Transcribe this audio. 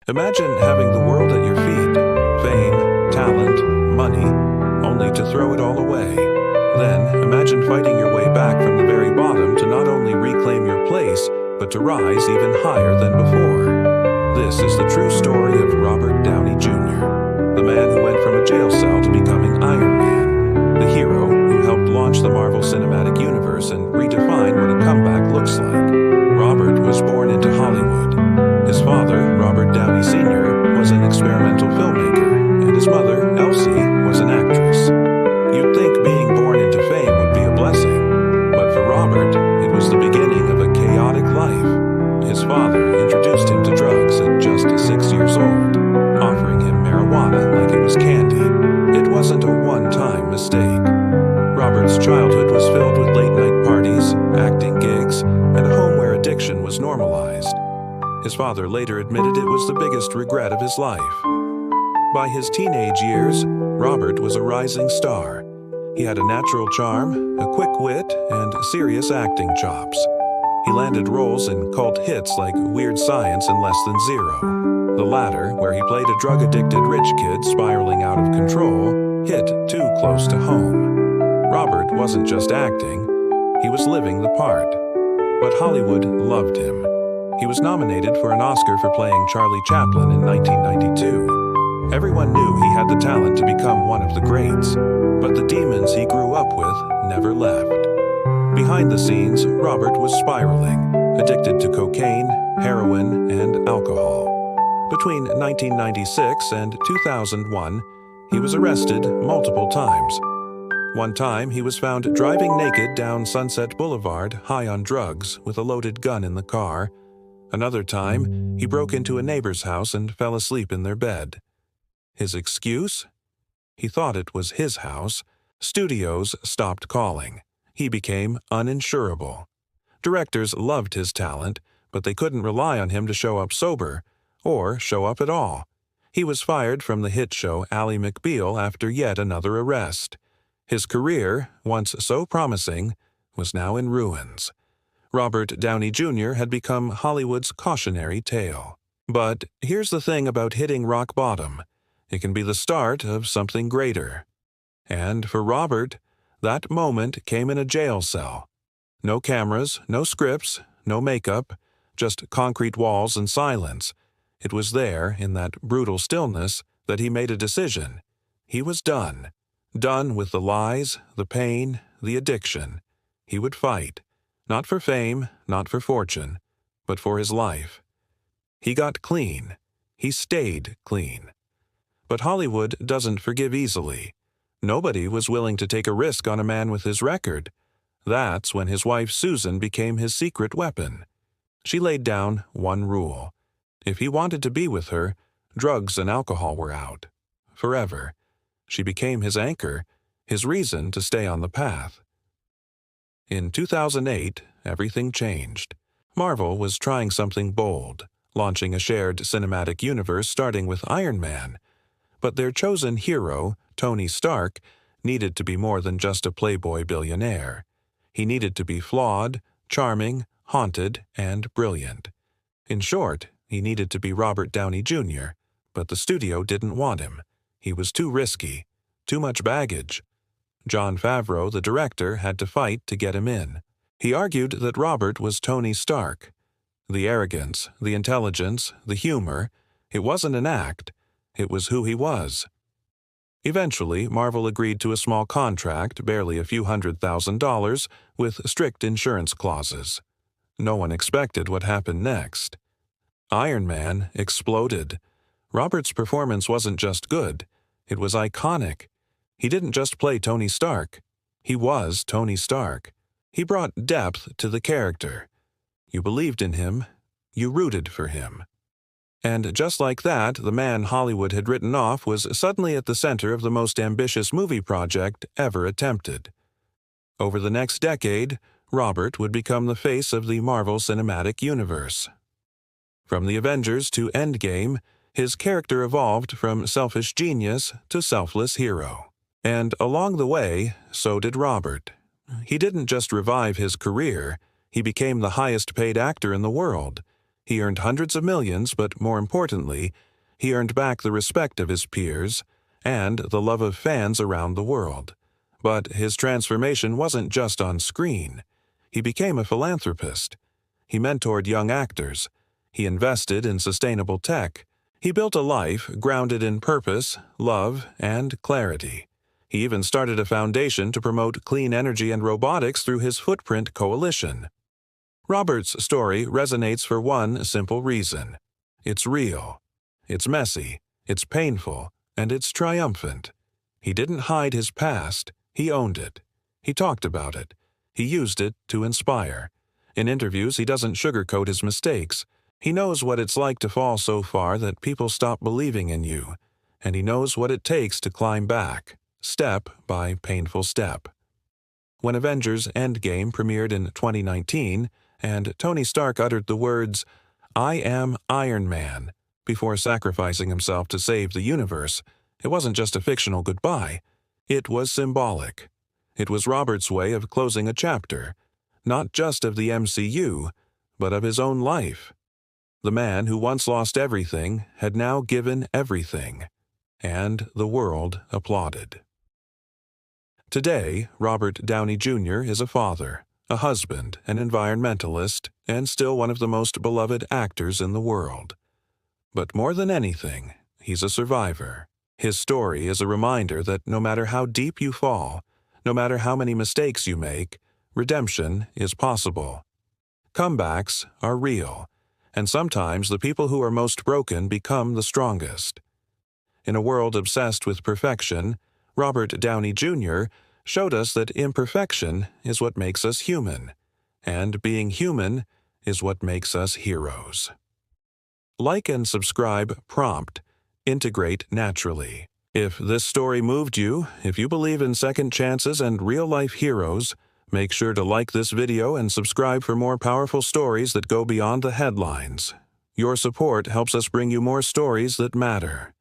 Imagine having the world at your feet, fame, talent, money, only to throw it all away. Then, imagine fighting your way back from the very bottom to not only reclaim your place, but to rise even higher than before. This is the true story of Robert Downey Jr., the man who went from a jail cell to becoming Iron Man, the hero who helped launch the Marvel Cinematic Universe and redefine what a comeback looks like. Robert was born into Hollywood. His father, Robert Downey Jr., was an experimental filmmaker, and his mother, Elsie, was an actress. You'd think being born into fame would be a blessing, but for Robert, it was the beginning of a chaotic life. His father introduced him to drugs at just 6 years old, offering him marijuana like it was candy. It wasn't a one-time mistake. Robert's childhood was filled with late-night parties, acting gigs, and a home where addiction was normalized. His father later admitted it was the biggest regret of his life. By his teenage years, Robert was a rising star. He had a natural charm, a quick wit, and serious acting chops. He landed roles in cult hits like Weird Science and Less Than Zero. The latter, where he played a drug-addicted rich kid spiraling out of control, hit too close to home. Robert wasn't just acting, he was living the part. But Hollywood loved him. He was nominated for an Oscar for playing Charlie Chaplin in 1992. Everyone knew he had the talent to become one of the greats, but the demons he grew up with never left. Behind the scenes, Robert was spiraling, addicted to cocaine, heroin, and alcohol. Between 1996 and 2001, he was arrested multiple times. One time, he was found driving naked down Sunset Boulevard, high on drugs, with a loaded gun in the car. Another time, he broke into a neighbor's house and fell asleep in their bed. His excuse? He thought it was his house. Studios stopped calling. He became uninsurable. Directors loved his talent, but they couldn't rely on him to show up sober, or show up at all. He was fired from the hit show Ally McBeal after yet another arrest. His career, once so promising, was now in ruins. Robert Downey Jr. had become Hollywood's cautionary tale. But here's the thing about hitting rock bottom. It can be the start of something greater. And for Robert, that moment came in a jail cell. No cameras, no scripts, no makeup, just concrete walls and silence. It was there, in that brutal stillness, that he made a decision. He was done. Done with the lies, the pain, the addiction. He would fight. Not for fame, not for fortune, but for his life. He got clean. He stayed clean. But Hollywood doesn't forgive easily. Nobody was willing to take a risk on a man with his record. That's when his wife Susan became his secret weapon. She laid down one rule. If he wanted to be with her, drugs and alcohol were out. Forever. She became his anchor, his reason to stay on the path. In 2008, everything changed. Marvel was trying something bold, launching a shared cinematic universe starting with Iron Man. But their chosen hero, Tony Stark, needed to be more than just a playboy billionaire. He needed to be flawed, charming, haunted, and brilliant. In short, he needed to be Robert Downey Jr., but the studio didn't want him. He was too risky, too much baggage. Jon Favreau, the director, had to fight to get him in. He argued that Robert was Tony Stark. The arrogance, the intelligence, the humor, it wasn't an act. It was who he was. Eventually, Marvel agreed to a small contract, barely a few $100,000, with strict insurance clauses. No one expected what happened next. Iron Man exploded. Robert's performance wasn't just good, it was iconic. He didn't just play Tony Stark. He was Tony Stark. He brought depth to the character. You believed in him. You rooted for him. And just like that, the man Hollywood had written off was suddenly at the center of the most ambitious movie project ever attempted. Over the next decade, Robert would become the face of the Marvel Cinematic Universe. From the Avengers to Endgame, his character evolved from selfish genius to selfless hero. And along the way, so did Robert. He didn't just revive his career, he became the highest-paid actor in the world. He earned hundreds of millions, but more importantly, he earned back the respect of his peers and the love of fans around the world. But his transformation wasn't just on screen. He became a philanthropist. He mentored young actors. He invested in sustainable tech. He built a life grounded in purpose, love, and clarity. He even started a foundation to promote clean energy and robotics through his Footprint Coalition. Robert's story resonates for one simple reason. It's real. It's messy. It's painful. And it's triumphant. He didn't hide his past. He owned it. He talked about it. He used it to inspire. In interviews, he doesn't sugarcoat his mistakes. He knows what it's like to fall so far that people stop believing in you. And he knows what it takes to climb back, step by painful step. When Avengers Endgame premiered in 2019, and Tony Stark uttered the words, "I am Iron Man," before sacrificing himself to save the universe, it wasn't just a fictional goodbye. It was symbolic. It was Robert's way of closing a chapter, not just of the MCU, but of his own life. The man who once lost everything had now given everything, and the world applauded. Today, Robert Downey Jr. is a father, a husband, an environmentalist, and still one of the most beloved actors in the world. But more than anything, he's a survivor. His story is a reminder that no matter how deep you fall, no matter how many mistakes you make, redemption is possible. Comebacks are real, and sometimes the people who are most broken become the strongest. In a world obsessed with perfection, Robert Downey Jr. showed us that imperfection is what makes us human, and being human is what makes us heroes. Like and subscribe prompt. Integrate naturally. If this story moved you, if you believe in second chances and real-life heroes, make sure to like this video and subscribe for more powerful stories that go beyond the headlines. Your support helps us bring you more stories that matter.